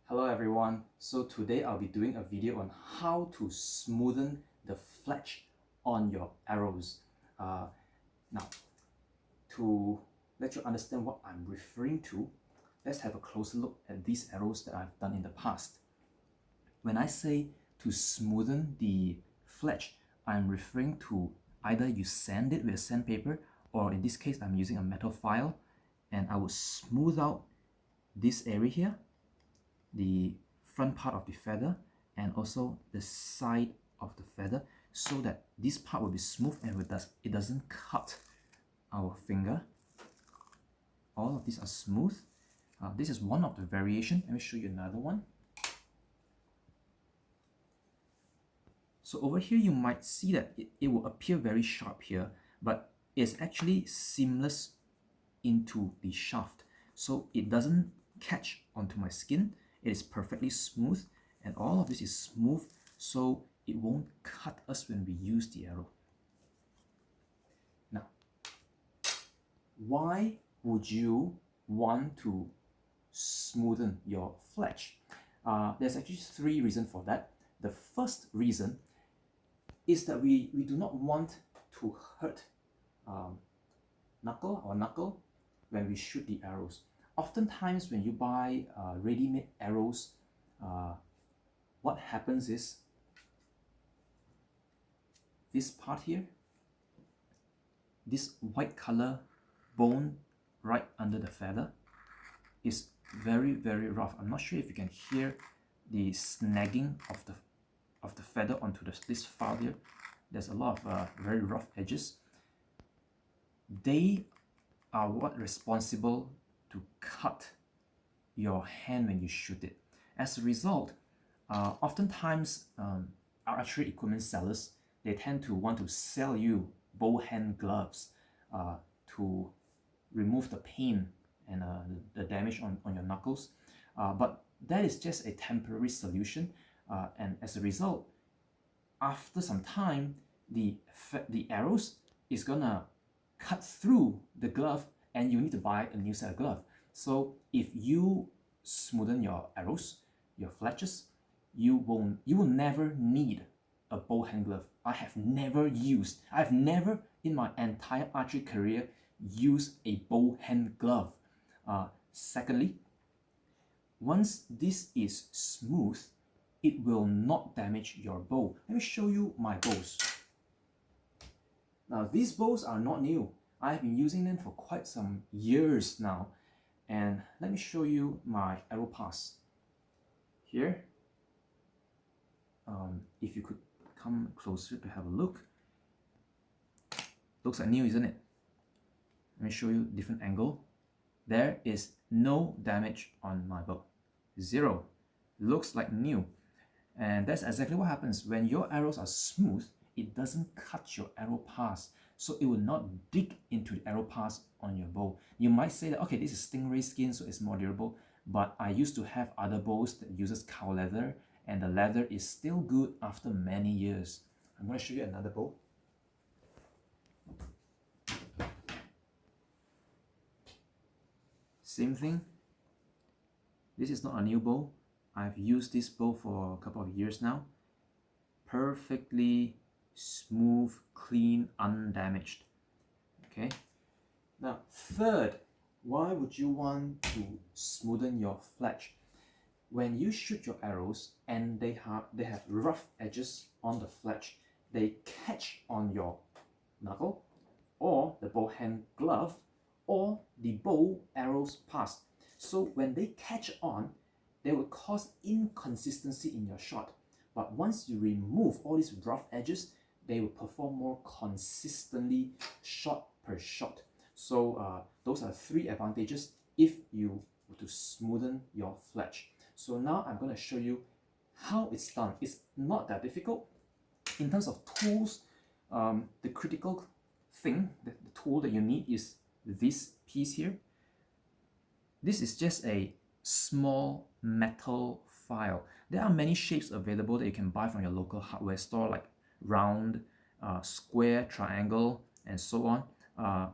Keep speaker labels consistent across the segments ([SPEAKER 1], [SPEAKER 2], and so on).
[SPEAKER 1] Hello everyone, so today I'll be doing a video on how to smoothen the fletch on your arrows. Now, to let you understand what I'm referring to, let's have a closer look at these arrows that I've done in the past. When I say to smoothen the fletch, I'm referring to either you sand it with a sandpaper, or in this case I'm using a metal file, and I will smooth out this area here, the front part of the feather and also the side of the feather, so that this part will be smooth and it doesn't cut our finger. All of these are smooth. This is one of the variation. Let me show you another one. So over here you might see that it will appear very sharp here, but it's actually seamless into the shaft, so it doesn't catch onto my skin. It is perfectly smooth, and all of this is smooth, so it won't cut us when we use the arrow. Now, why would you want to smoothen your fletch? There's actually three reasons for that. The first reason is that we do not want to hurt knuckle when we shoot the arrows. Oftentimes when you buy ready-made arrows, what happens is this part here, this white color bone right under the feather is very rough. I'm not sure if you can hear the snagging of the feather onto this file here. There's a lot of very rough edges. They are what responsible to cut your hand when you shoot it. As a result, oftentimes archery equipment sellers, they tend to want to sell you bow hand gloves to remove the pain and the damage on your knuckles, but that is just a temporary solution, and as a result, after some time, the arrows is gonna cut through the glove and you need to buy a new set of glove. So if you smoothen your arrows, your fletches, you will never need a bow hand glove. I've never in my entire archery career used a bow hand glove. Secondly, once this is smooth, it will not damage your bow. Let me show you my bows. Now, these bows are not new. I've been using them for quite some years now. And let me show you my arrow pass. Here, if you could come closer to have a look. Looks like new, isn't it? Let me show you a different angle. There is no damage on my bow. Zero. Looks like new. And that's exactly what happens when your arrows are smooth. It doesn't cut your arrow pass, so it will not dig into the arrow pass on your bow. You might say that, okay, this is stingray skin, so it's more durable, but I used to have other bows that uses cow leather, and the leather is still good after many years. I'm going to show you another bow. Same thing. This is not a new bow. I've used this bow for a couple of years now. Perfectly smooth, clean, undamaged. Okay. Now, third, why would you want to smoothen your fletch? When you shoot your arrows and they have rough edges on the fletch, they catch on your knuckle or the bow hand glove or the bow arrows pass. So when they catch on, they will cause inconsistency in your shot. But once you remove all these rough edges, they will perform more consistently shot per shot. So those are three advantages if you were to smoothen your fletch. So now I'm going to show you how it's done. It's not that difficult. In terms of tools, the critical thing, the tool that you need is this piece here. This is just a small metal file. There are many shapes available that you can buy from your local hardware store, like round, square, triangle, and so on.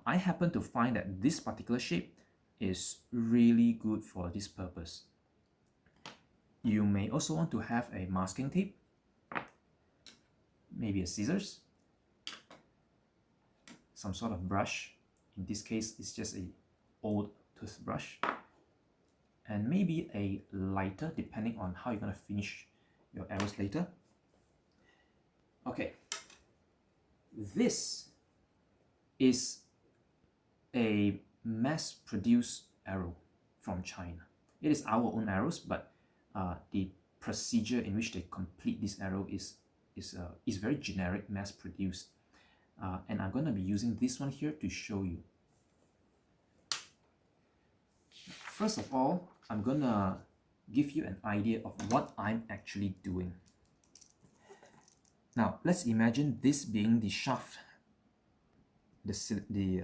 [SPEAKER 1] I happen to find that this particular shape is really good for this purpose. You may also want to have a masking tape, maybe a scissors, some sort of brush. In this case, it's just a old toothbrush, and maybe a lighter, depending on how you're going to finish your arrows later. Okay, this is a mass-produced arrow from China. It is our own arrows, but the procedure in which they complete this arrow is very generic, mass-produced. And I'm going to be using this one here to show you. First of all, I'm going to give you an idea of what I'm actually doing. Now, let's imagine this being the shaft, the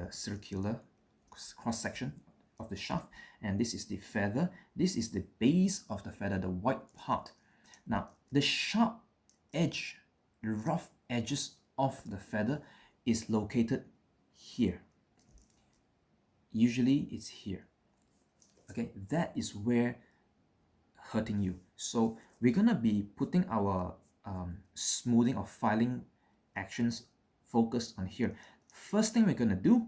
[SPEAKER 1] circular cross-section of the shaft, and this is the feather. This is the base of the feather, the white part. Now, the sharp edge, the rough edges of the feather is located here. Usually, it's here. Okay, that is where hurting you. So we're gonna be putting our smoothing or filing actions focused on here. First thing we're gonna do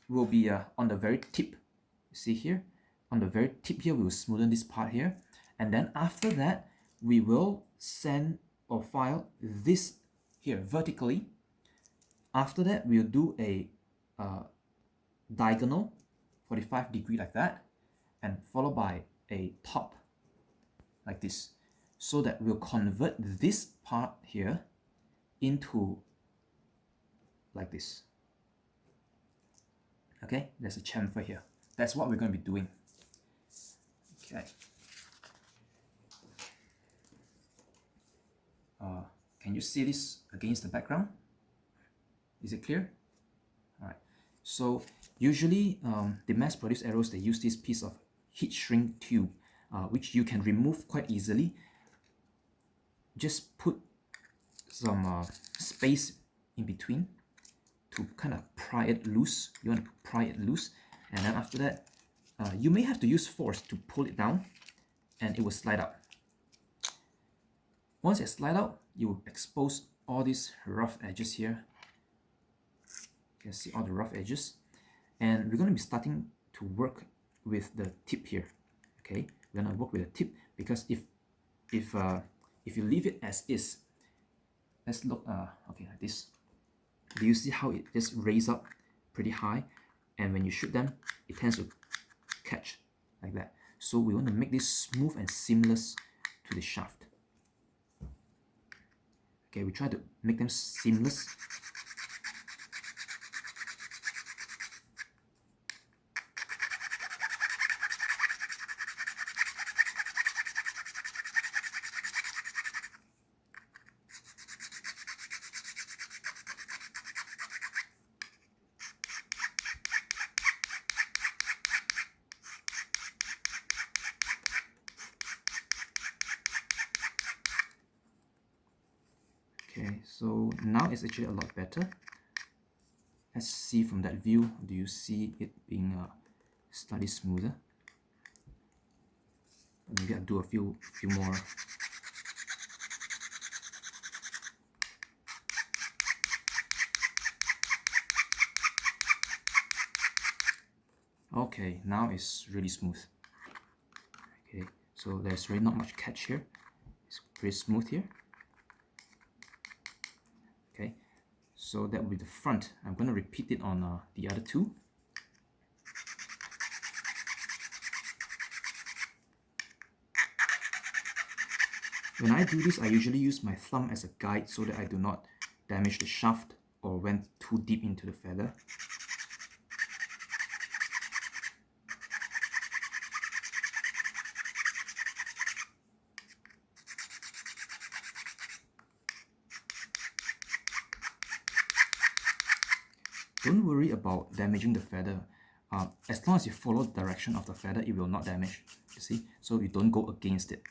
[SPEAKER 1] will be on the very tip. You see here, on the very tip here, we will smoothen this part here, and then after that, we will sand or file this here vertically. After that, we'll do a diagonal 45-degree like that, and followed by a top like this, so that we'll convert this part here into like this. Okay, there's a chamfer here. That's what we're going to be doing. Okay. Can you see this against the background? Is it clear? All right. So usually the mass-produced arrows, they use this piece of heat shrink tube, which you can remove quite easily. Just put some space in between to kind of pry it loose. You want to pry it loose, and then after that, you may have to use force to pull it down, and it will slide out. Once it slides out, you will expose all these rough edges here. You can see all the rough edges, and we're going to be starting to work with the tip here. Okay, we're going to work with the tip, because if you leave it as is, let's look okay, like this. Do you see how it just raises up pretty high, and when you shoot them, it tends to catch like that. So we want to make this smooth and seamless to the shaft. Okay, we try to make them seamless. Okay, so now it's actually a lot better. Let's see from that view. Do you see it being slightly smoother? Maybe I'll do a few more. Okay, now it's really smooth. Okay, so there's really not much catch here. It's pretty smooth here. Okay, so that will be the front. I'm going to repeat it on the other two. When I do this, I usually use my thumb as a guide so that I do not damage the shaft or went too deep into the feather. Don't worry about damaging the feather. As long as you follow the direction of the feather, it will not damage. You see? So you don't go against it.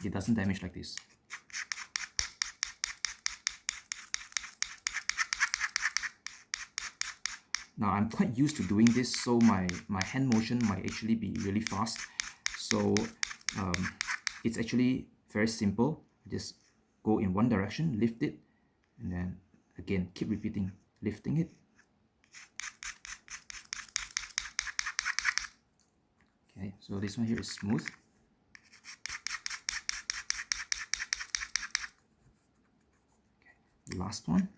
[SPEAKER 1] It doesn't damage like this. Now I'm quite used to doing this, so my hand motion might actually be really fast. So it's actually very simple. Just go in one direction, lift it, and then again keep repeating, lifting it. Okay, so this one here is smooth. Okay, last one.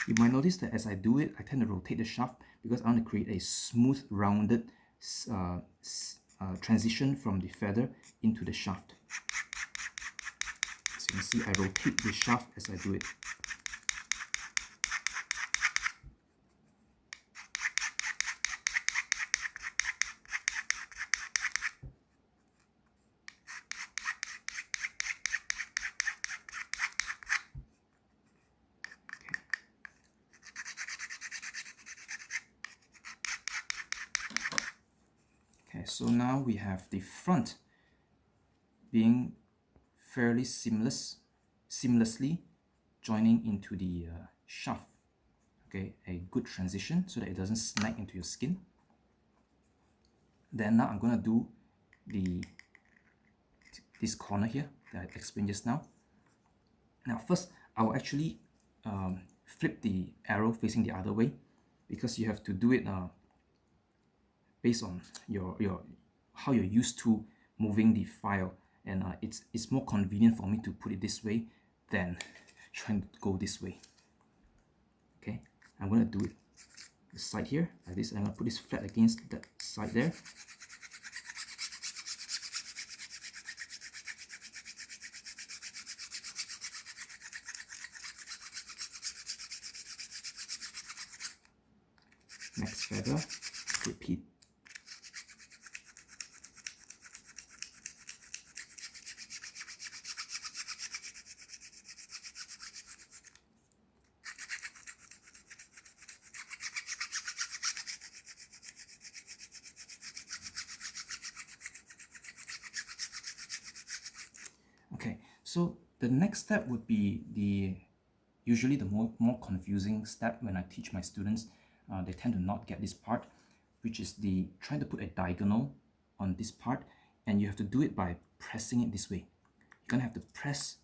[SPEAKER 1] You might notice that as I do it, I tend to rotate the shaft because I want to create a smooth, rounded transition from the feather into the shaft. So you can see I rotate the shaft as I do it. Okay, so now we have the front being fairly seamlessly joining into the shaft. Okay, a good transition so that it doesn't snag into your skin. Then now I'm gonna do this corner here that I explained just now. Now first, I will actually flip the arrow facing the other way, because you have to do it based on how you're used to moving the file, and it's more convenient for me to put it this way than trying to go this way. Okay, I'm gonna do it the side here like this. I'm gonna put this flat against that side there. Next feather, repeat. Okay, so the next step would be usually the more confusing step when I teach my students. They tend to not get this part, which is trying to put a diagonal on this part, and you have to do it by pressing it this way. You're gonna have to press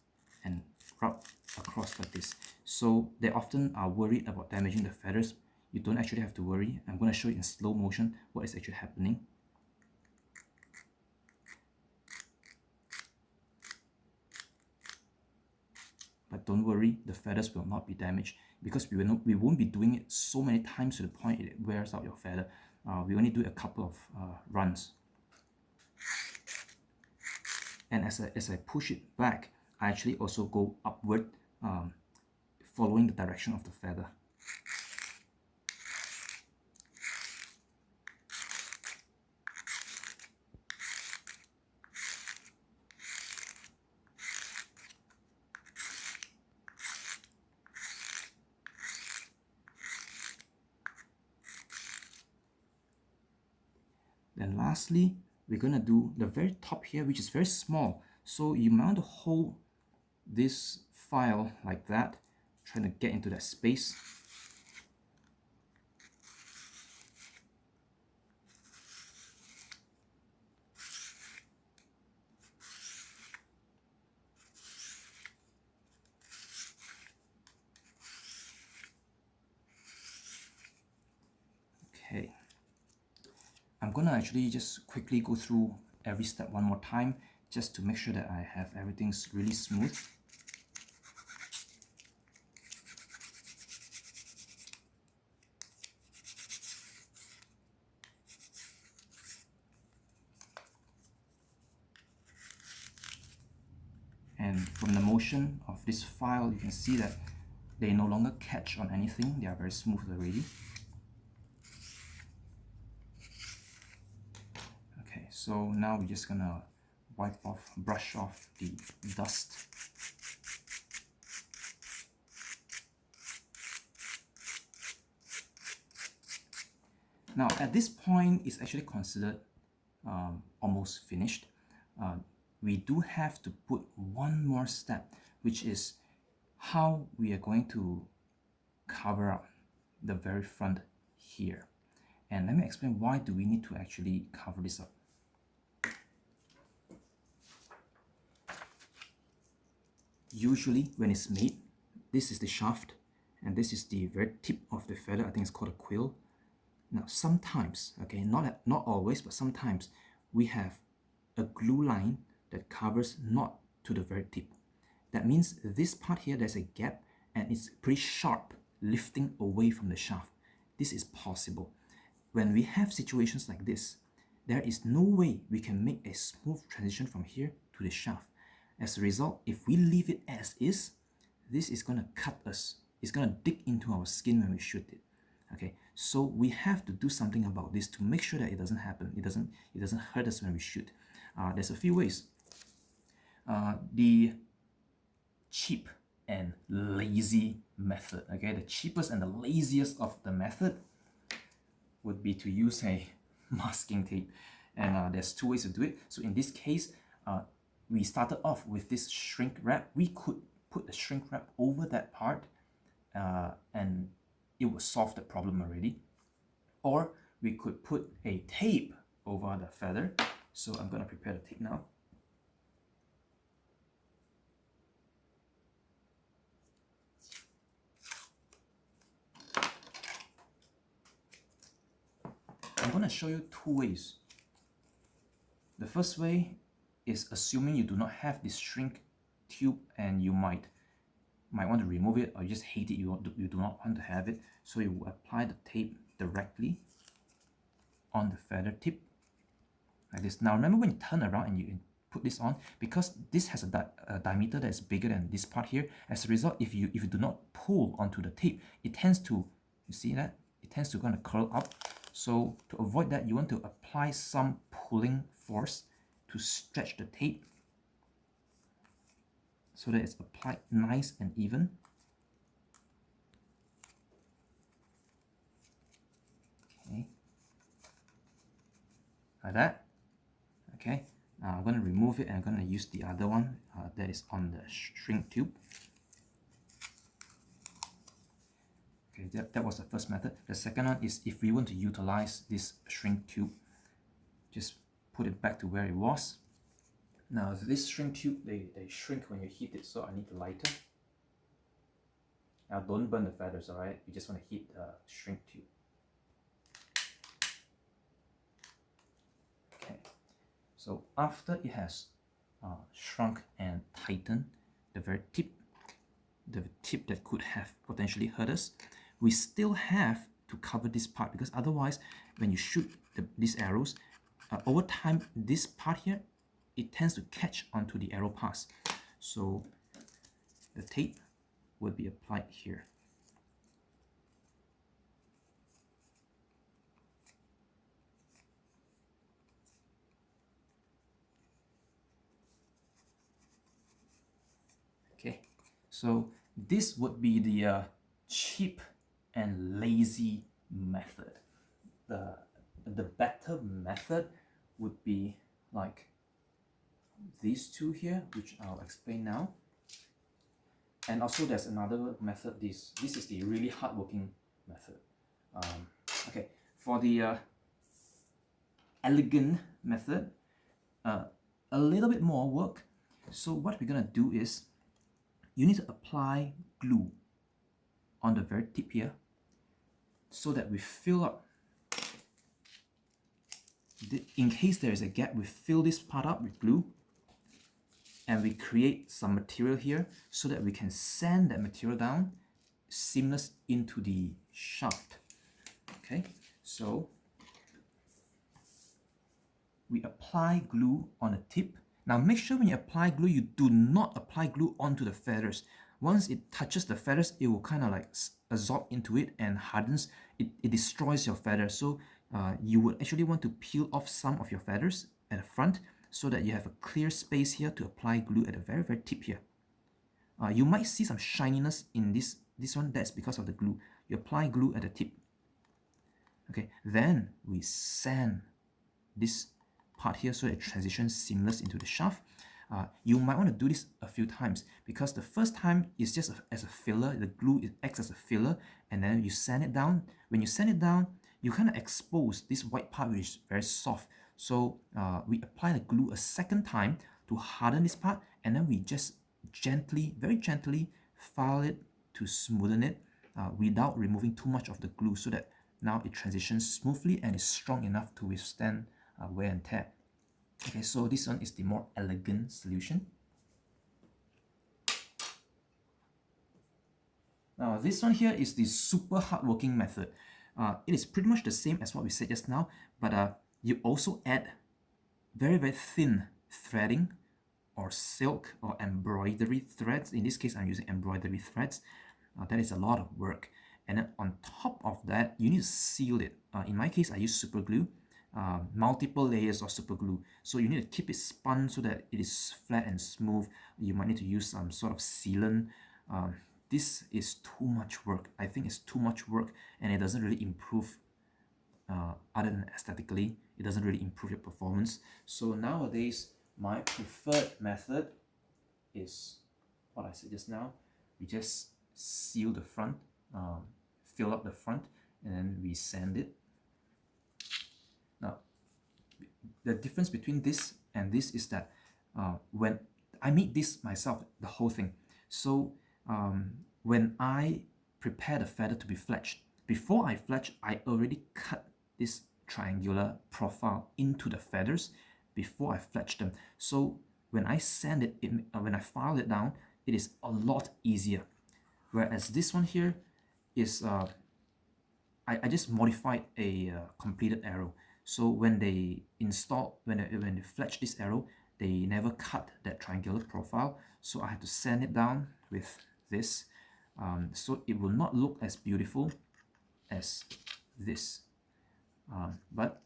[SPEAKER 1] and rub across like this. So they often are worried about damaging the feathers. You don't actually have to worry. I'm going to show you in slow motion what is actually happening. But don't worry, the feathers will not be damaged, because we won't be doing it so many times to the point it wears out your feather. We only do a couple of runs. And as I push it back, I actually also go upward, following the direction of the feather. Then lastly, we're going to do the very top here, which is very small. So you might want to hold this file like that, trying to get into that space. Okay. I'm going to actually just quickly go through every step one more time, just to make sure that I have everything really smooth. And from the motion of this file, you can see that they no longer catch on anything. They are very smooth already. Okay, so now we're just gonna brush off the dust. Now at this point, it's actually considered almost finished. We do have to put one more step, which is how we are going to cover up the very front here. And let me explain why do we need to actually cover this up. Usually when it's made, this is the shaft and this is the very tip of the feather. I think it's called a quill. Now sometimes, okay, not always, but sometimes we have a glue line that covers not to the very tip. That means this part here, there's a gap and it's pretty sharp, lifting away from the shaft. This is possible. When we have situations like this, there is no way we can make a smooth transition from here to the shaft. As a result, if we leave it as is, this is going to cut us. It's going to dig into our skin when we shoot it. Okay, so we have to do something about this to make sure that it doesn't happen. It doesn't hurt us when we shoot. There's a few ways. The cheap and lazy method. Okay, the cheapest and the laziest of the method would be to use a masking tape, and there's two ways to do it. So in this case, we started off with this shrink wrap. We could put the shrink wrap over that part, and it would solve the problem already. Or we could put a tape over the feather. So I'm going to prepare the tape now. I'm going to show you two ways. The first way is assuming you do not have this shrink tube and you might want to remove it, or you just hate it, you do not want to have it. So you will apply the tape directly on the feather tip like this. Now remember, when you turn around and you put this on, because this has a diameter that is bigger than this part here, as a result, if you do not pull onto the tape, it tends to, you see that? It tends to kind of curl up. So to avoid that, you want to apply some pulling force to stretch the tape so that it's applied nice and even. Okay, like that. Okay, now I'm going to remove it and I'm going to use the other one that is on the shrink tube. Okay, that was the first method. The second one is if we want to utilize this shrink tube, just put it back to where it was. Now this shrink tube, they shrink when you heat it, so I need the lighter. Now don't burn the feathers, alright? You just want to heat the shrink tube. Okay, so after it has shrunk and tightened, the very tip, that could have potentially hurt us, we still have to cover this part, because otherwise when you shoot these arrows, over time this part here, it tends to catch onto the arrow pass. So the tape would be applied here. Okay, so this would be the cheap and lazy method. The better method would be like these two here, which I'll explain now. And also there's another method. This is the really hardworking method. Okay, for the elegant method, a little bit more work. So what we're gonna do is, you need to apply glue on the very tip here, so that we fill up. In case there is a gap, we fill this part up with glue, and we create some material here so that we can sand that material down seamless into the shaft. Okay, so we apply glue on the tip. Now make sure when you apply glue, you do not apply glue onto the feathers. Once it touches the feathers, it will kind of like absorb into it and hardens. It destroys your feathers. So you would actually want to peel off some of your feathers at the front, so that you have a clear space here to apply glue at the very tip here. You might see some shininess in this one. That's because of the glue. You apply glue at the tip. Okay, then we sand this part here so it transitions seamless into the shaft. You might want to do this a few times because the first time is just as a filler. The glue acts as a filler, and then you sand it down. When you sand it down, you kind of expose this white part, which is very soft. So we apply the glue a second time to harden this part, and then we just gently, very gently file it to smoothen it without removing too much of the glue, so that now it transitions smoothly and is strong enough to withstand wear and tear. Okay, so this one is the more elegant solution. Now this one here is the super hardworking method. It is pretty much the same as what we said just now, but you also add very, very thin threading or silk or embroidery threads. In this case, I'm using embroidery threads. That is a lot of work. And then on top of that, you need to seal it. In my case, I use super glue, multiple layers of super glue. So you need to keep it spun so that it is flat and smooth. You might need to use some sort of sealant. This is too much work. I think it's too much work, and it doesn't really improve, other than aesthetically, it doesn't really improve your performance. So nowadays, my preferred method is what I said just now. We just seal the front, fill up the front, and then we sand it. Now, the difference between this and this is that when I made this myself, the whole thing. So when I prepare the feather to be fletched, before I fletch, I already cut this triangular profile into the feathers before I fletch them. So when I sand it, when I file it down, it is a lot easier. Whereas this one here is, I just modified a completed arrow. So when they when they fletch this arrow, they never cut that triangular profile. So I had to sand it down with this. So it will not look as beautiful as this. But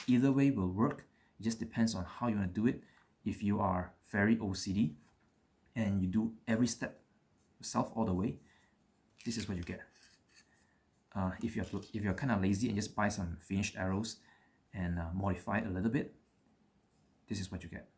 [SPEAKER 1] either way will work. It just depends on how you want to do it. If you are very OCD and you do every step yourself all the way, this is what you get. If you're kind of lazy and just buy some finished arrows and modify it a little bit, this is what you get.